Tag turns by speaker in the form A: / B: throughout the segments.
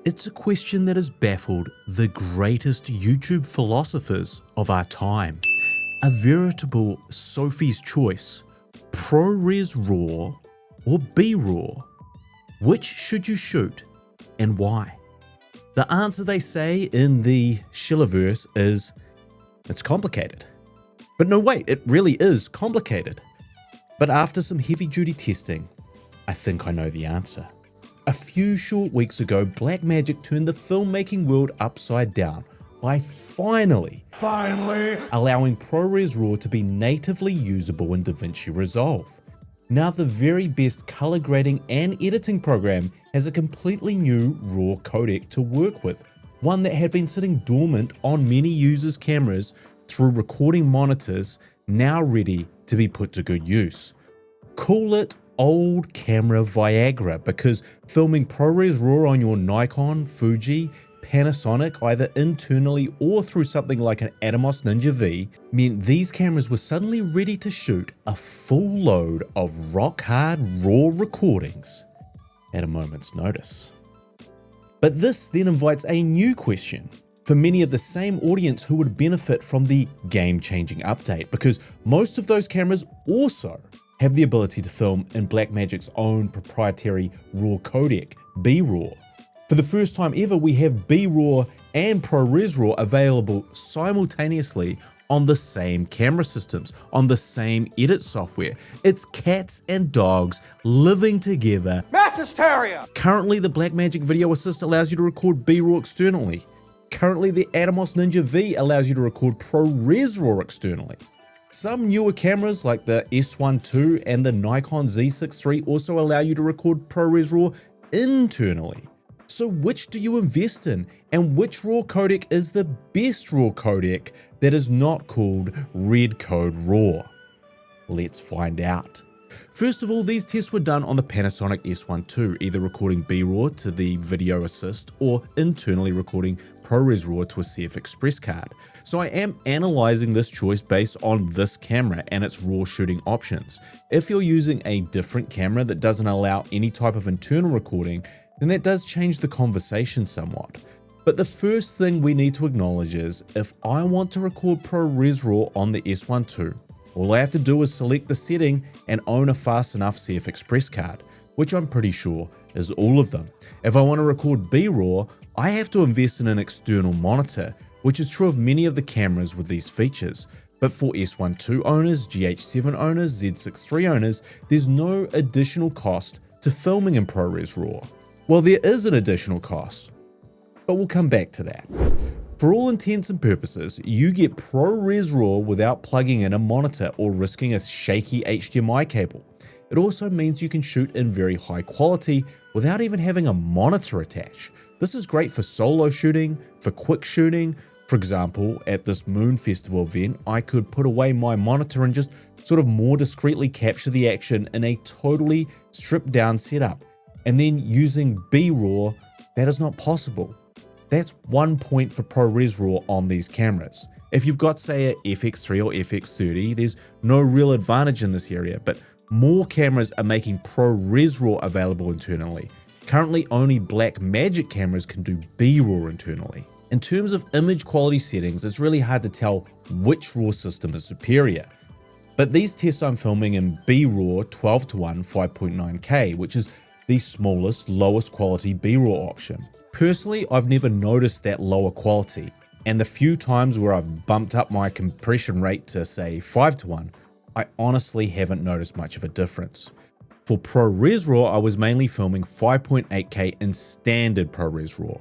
A: It's a question that has baffled the greatest YouTube philosophers of our time. A veritable Sophie's choice, ProRes RAW or BRAW? Which should you shoot and why? The answer they say in the Shillerverse is, it's complicated. But no, wait, it really is complicated. But after some heavy-duty testing, I think I know the answer. A few short weeks ago, Blackmagic turned the filmmaking world upside down by finally allowing ProRes RAW to be natively usable in DaVinci Resolve. Now the very best color grading and editing program has a completely new RAW codec to work with, one that had been sitting dormant on many users' cameras through recording monitors, now ready to be put to good use. Call it old camera Viagra, because filming ProRes RAW on your Nikon, Fuji, Panasonic, either internally or through something like an Atomos Ninja V, meant these cameras were suddenly ready to shoot a full load of rock-hard RAW recordings at a moment's notice. But this then invites a new question for many of the same audience who would benefit from the game-changing update, because most of those cameras also have the ability to film in Blackmagic's own proprietary RAW codec, BRAW. For the first time ever, we have BRAW and ProRes RAW available simultaneously on the same camera systems, on the same edit software. It's cats and dogs living together.
B: Mass hysteria!
A: Currently, the Blackmagic Video Assist allows you to record BRAW externally. Currently, the Atomos Ninja V allows you to record ProRes RAW externally. Some newer cameras like the S1II and the Nikon Z6 III also allow you to record ProRes RAW internally. So which do you invest in, and which RAW codec is the best RAW codec that is not called Red Code RAW? Let's find out. First of all, these tests were done on the Panasonic S1II, either recording BRAW to the Video Assist or internally recording ProRes RAW to a CF Express card. So I am analyzing this choice based on this camera and its RAW shooting options. If you're using a different camera that doesn't allow any type of internal recording, then that does change the conversation somewhat. But the first thing we need to acknowledge is, if I want to record ProRes RAW on the S1II, all I have to do is select the setting and own a fast enough CF Express card, which I'm pretty sure is all of them. If I want to record BRAW, I have to invest in an external monitor, which is true of many of the cameras with these features. But for S1II owners, GH7 owners, Z6 III owners, there's no additional cost to filming in ProRes RAW. Well, there is an additional cost, but we'll come back to that. For all intents and purposes, you get ProRes RAW without plugging in a monitor or risking a shaky HDMI cable. It also means you can shoot in very high quality without even having a monitor attached. This is great for solo shooting, for quick shooting. For example, at this Moon Festival event, I could put away my monitor and just sort of more discreetly capture the action in a totally stripped down setup. And then using BRAW, that is not possible. That's 1 point for ProRes RAW on these cameras. If you've got, say, a FX3 or FX30, there's no real advantage in this area, but more cameras are making ProRes RAW available internally. Currently, only Blackmagic cameras can do BRAW internally. In terms of image quality settings, it's really hard to tell which RAW system is superior. But these tests I'm filming in BRAW 12:1 5.9K, which is the smallest, lowest quality BRAW option. Personally, I've never noticed that lower quality, and the few times where I've bumped up my compression rate to, say, 5:1, I honestly haven't noticed much of a difference. For ProRes RAW, I was mainly filming 5.8K in standard ProRes RAW.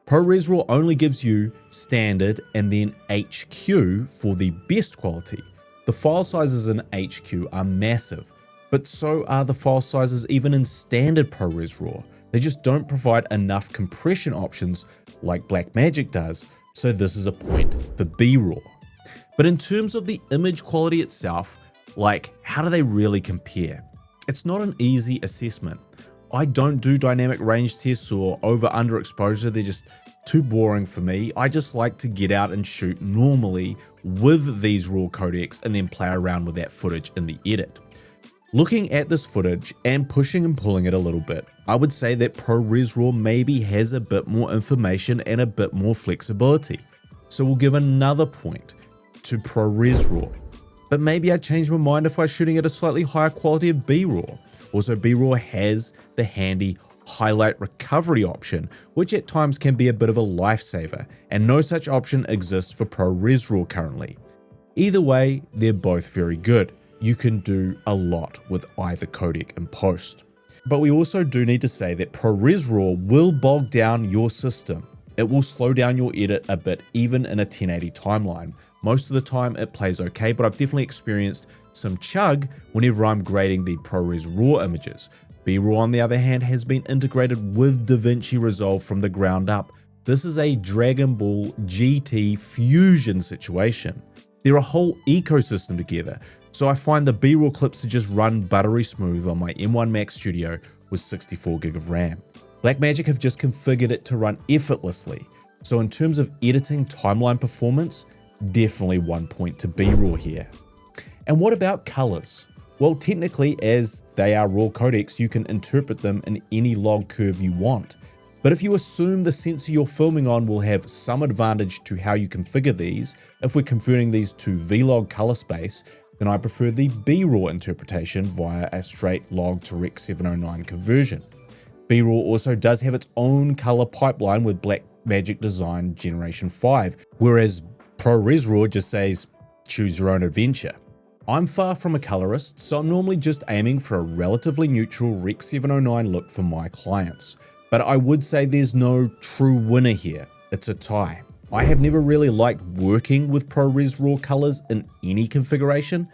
A: ProRes RAW only gives you standard and then HQ for the best quality. The file sizes in HQ are massive, but so are the file sizes even in standard ProRes RAW. They just don't provide enough compression options like Blackmagic does, so this is a point for BRAW. But in terms of the image quality itself, like, how do they really compare? It's not an easy assessment. I don't do dynamic range tests or over-under exposure, they're just too boring for me. I just like to get out and shoot normally with these RAW codecs and then play around with that footage in the edit. Looking at this footage and pushing and pulling it a little bit, I would say that ProRes RAW maybe has a bit more information and a bit more flexibility. So we'll give another point to ProRes RAW. But maybe I'd change my mind if I was shooting at a slightly higher quality of BRAW. Also, BRAW has the handy highlight recovery option, which at times can be a bit of a lifesaver, and no such option exists for ProRes RAW currently. Either way, they're both very good. You can do a lot with either codec in post. But we also do need to say that ProRes RAW will bog down your system. It will slow down your edit a bit even in a 1080 timeline. Most of the time it plays okay, but I've definitely experienced some chug whenever I'm grading the ProRes RAW images. BRAW on the other hand has been integrated with DaVinci Resolve from the ground up. This is a Dragon Ball GT fusion situation. They're a whole ecosystem together. So I find the BRAW clips to just run buttery smooth on my M1 Max Studio with 64GB of RAM. Blackmagic have just configured it to run effortlessly. So in terms of editing timeline performance, definitely 1 point to BRAW here. And what about colors? Well, technically, as they are raw codecs, you can interpret them in any log curve you want. But if you assume the sensor you're filming on will have some advantage to how you configure these, if we're converting these to vlog color space, then I prefer the BRAW interpretation via a straight log to Rec 709 conversion. BRAW also does have its own color pipeline with Blackmagic Design Generation 5, whereas ProRes RAW just says, choose your own adventure. I'm far from a colorist, so I'm normally just aiming for a relatively neutral Rec 709 look for my clients. But I would say there's no true winner here, it's a tie. I have never really liked working with ProRes RAW colors in any configuration,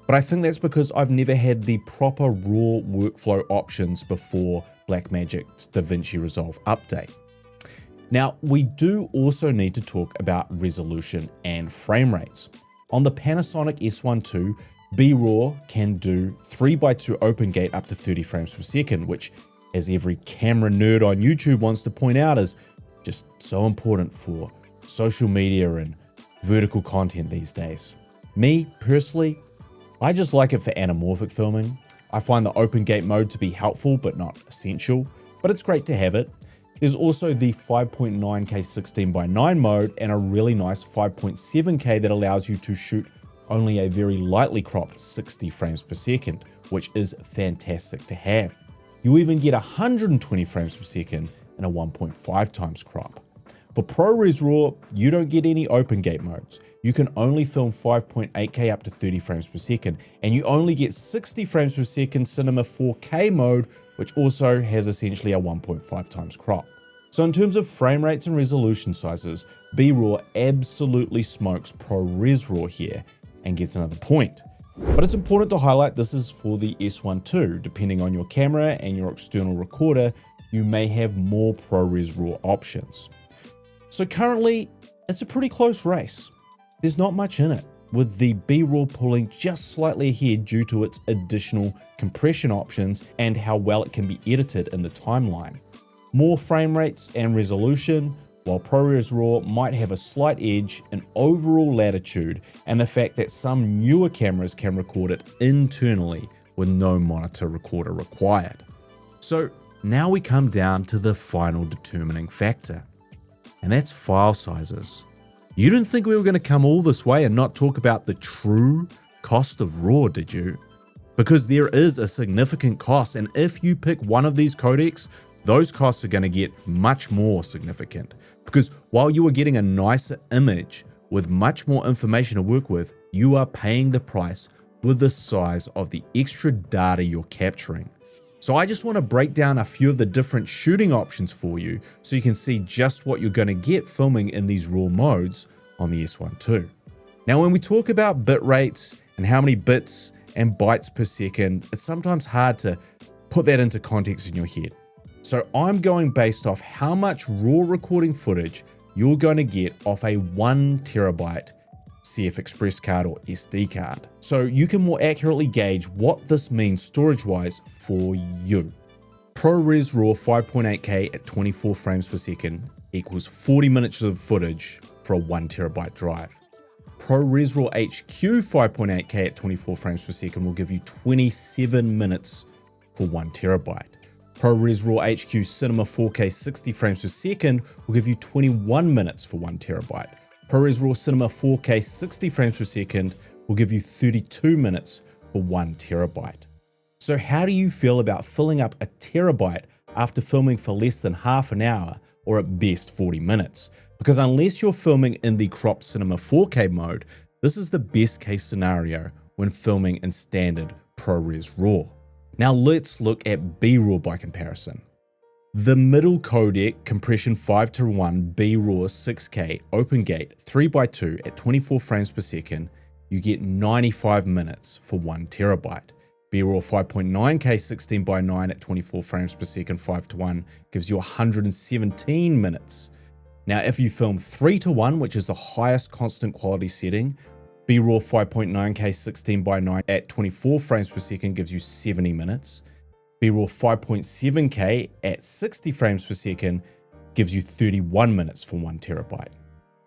A: but I think that's because I've never had the proper RAW workflow options before Blackmagic's DaVinci Resolve update. Now, we do also need to talk about resolution and frame rates. On the Panasonic S1II, BRAW can do 3x2 open gate up to 30 frames per second, which, as every camera nerd on YouTube wants to point out, is just so important for social media and vertical content these days. Me, personally, I just like it for anamorphic filming. I find the open gate mode to be helpful but not essential, but it's great to have it. There's also the 5.9K 16:9 mode and a really nice 5.7K that allows you to shoot only a very lightly cropped 60 frames per second, which is fantastic to have. You even get 120 frames per second in a 1.5 times crop. For ProRes RAW, you don't get any open gate modes. You can only film 5.8K up to 30 frames per second, and you only get 60 frames per second Cinema 4K mode, which also has essentially a 1.5 times crop. So in terms of frame rates and resolution sizes, BRAW absolutely smokes ProRes RAW here and gets another point. But it's important to highlight this is for the S1II. Depending on your camera and your external recorder, you may have more ProRes RAW options. So currently, it's a pretty close race. There's not much in it, with the BRAW pulling just slightly ahead due to its additional compression options and how well it can be edited in the timeline. More frame rates and resolution, while ProRes RAW might have a slight edge in overall latitude and the fact that some newer cameras can record it internally with no monitor recorder required. So now we come down to the final determining factor, and that's file sizes. You didn't think we were going to come all this way and not talk about the true cost of RAW, did you? Because there is a significant cost, and if you pick one of these codecs, those costs are going to get much more significant. Because while you are getting a nicer image with much more information to work with, you are paying the price with the size of the extra data you're capturing. So I just want to break down a few of the different shooting options for you so you can see just what you're going to get filming in these RAW modes on the S1II. Now, when we talk about bit rates and how many bits and bytes per second, it's sometimes hard to put that into context in your head. So I'm going based off how much RAW recording footage you're going to get off a 1 terabyte CF Express card or SD card. So you can more accurately gauge what this means storage-wise for you. ProRes RAW 5.8K at 24 frames per second equals 40 minutes of footage for a 1 terabyte drive. ProRes RAW HQ 5.8K at 24 frames per second will give you 27 minutes for 1 terabyte. ProRes RAW HQ Cinema 4K 60 frames per second will give you 21 minutes for 1 terabyte. ProRes RAW Cinema 4K 60 frames per second will give you 32 minutes for 1 terabyte. So how do you feel about filling up a terabyte after filming for less than half an hour or at best 40 minutes? Because unless you're filming in the cropped Cinema 4K mode, this is the best case scenario when filming in standard ProRes RAW. Now let's look at BRAW by comparison. The middle codec compression 5:1 BRAW 6K open gate 3x2 at 24 frames per second, you get 95 minutes for 1 terabyte. BRAW 5.9K 16:9 at 24 frames per second 5:1 gives you 117 minutes. Now if you film 3:1, which is the highest constant quality setting, BRAW 5.9K 16:9 at 24 frames per second gives you 70 minutes. BRAW 5.7K at 60 frames per second gives you 31 minutes for 1 terabyte.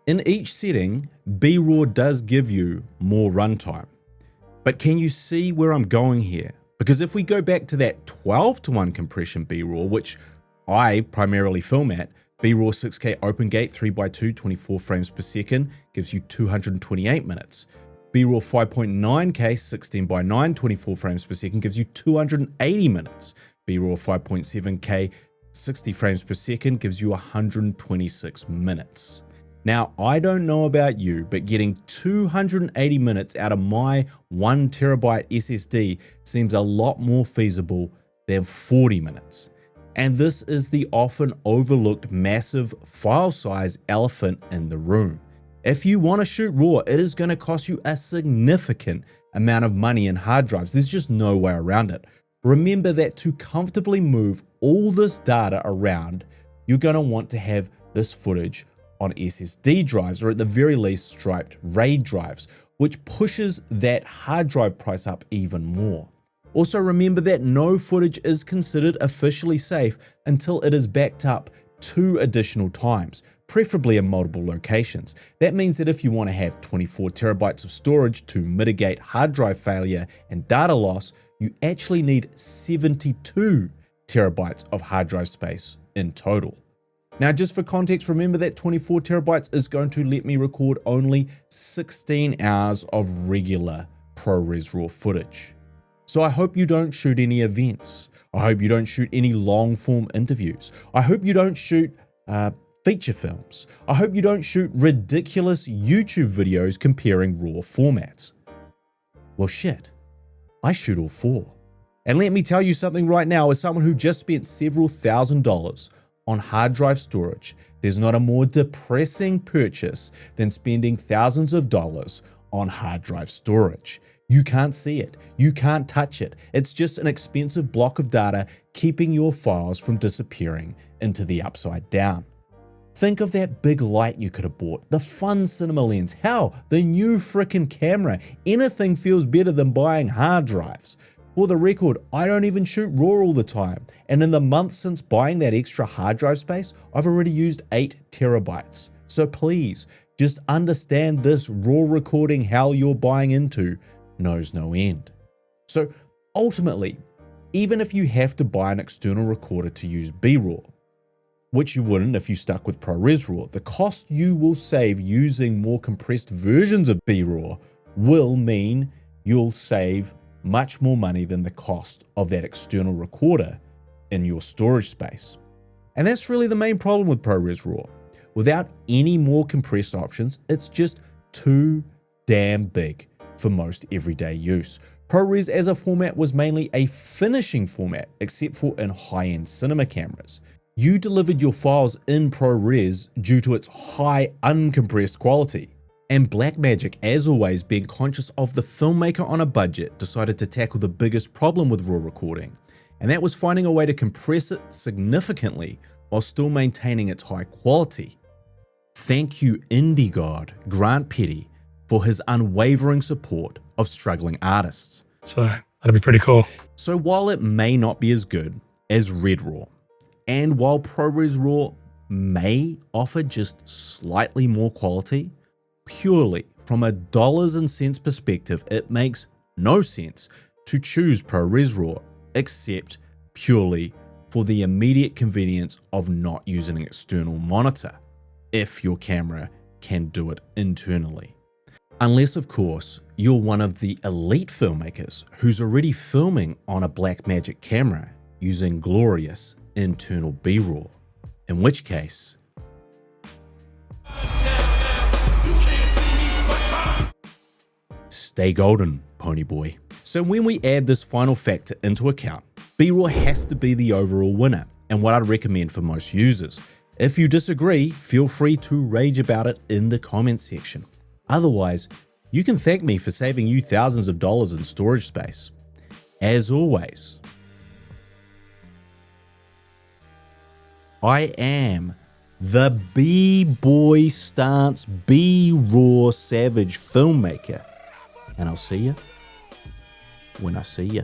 A: In each setting, BRAW does give you more runtime. But can you see where I'm going here? Because if we go back to that 12:1 compression BRAW, which I primarily film at, BRAW 6K open gate 3x2 24 frames per second gives you 228 minutes. BRAW 5.9K 16:9 24 frames per second gives you 280 minutes. BRAW 5.7K 60 frames per second gives you 126 minutes. Now, I don't know about you, but getting 280 minutes out of my 1 terabyte SSD seems a lot more feasible than 40 minutes. And this is the often overlooked massive file size elephant in the room. If you want to shoot RAW, it is going to cost you a significant amount of money in hard drives. There's just no way around it. Remember that to comfortably move all this data around, you're going to want to have this footage on SSD drives, or at the very least striped RAID drives, which pushes that hard drive price up even more. Also remember that no footage is considered officially safe until it is backed up 2 additional times, preferably in multiple locations. That means that if you want to have 24 terabytes of storage to mitigate hard drive failure and data loss, you actually need 72 terabytes of hard drive space in total. Now, just for context, remember that 24 terabytes is going to let me record only 16 hours of regular ProRes RAW footage. So I hope you don't shoot any events. I hope you don't shoot any long form interviews. I hope you don't shoot feature films. I hope you don't shoot ridiculous YouTube videos comparing RAW formats. Well, shit, I shoot all 4. And let me tell you something right now, as someone who just spent several $1,000s on hard drive storage, there's not a more depressing purchase than spending thousands of dollars on hard drive storage. You can't see it, you can't touch it. It's just an expensive block of data keeping your files from disappearing into the upside down. Think of that big light you could have bought, the fun cinema lens, hell, the new frickin' camera. Anything feels better than buying hard drives. For the record, I don't even shoot RAW all the time, and in the month since buying that extra hard drive space, I've already used 8 terabytes. So please, just understand this RAW recording hell you're buying into knows no end. So ultimately, even if you have to buy an external recorder to use BRAW, which you wouldn't if you stuck with ProRes RAW, the cost you will save using more compressed versions of BRAW will mean you'll save much more money than the cost of that external recorder in your storage space. And that's really the main problem with ProRes RAW. Without any more compressed options, it's just too damn big for most everyday use. ProRes as a format was mainly a finishing format, except for in high-end cinema cameras. You delivered your files in ProRes due to its high uncompressed quality. And Blackmagic, as always, being conscious of the filmmaker on a budget, decided to tackle the biggest problem with RAW recording, and that was finding a way to compress it significantly while still maintaining its high quality. Thank you, indie god Grant Petty, for his unwavering support of struggling artists.
B: So that'd be pretty cool.
A: So while it may not be as good as Red RAW, and while ProRes RAW may offer just slightly more quality, purely from a dollars and cents perspective, it makes no sense to choose ProRes RAW except purely for the immediate convenience of not using an external monitor, if your camera can do it internally. Unless, of course, you're one of the elite filmmakers who's already filming on a Blackmagic camera using glorious internal B-RAW, in which case, stay golden, pony boy. So when we add this final factor into account, B-RAW has to be the overall winner and what I'd recommend for most users. If you disagree, feel free to rage about it in the comments section. Otherwise, you can thank me for saving you thousands of dollars in storage space. As always, I am the B-Boy Stance B-Raw Savage filmmaker, and I'll see you when I see you.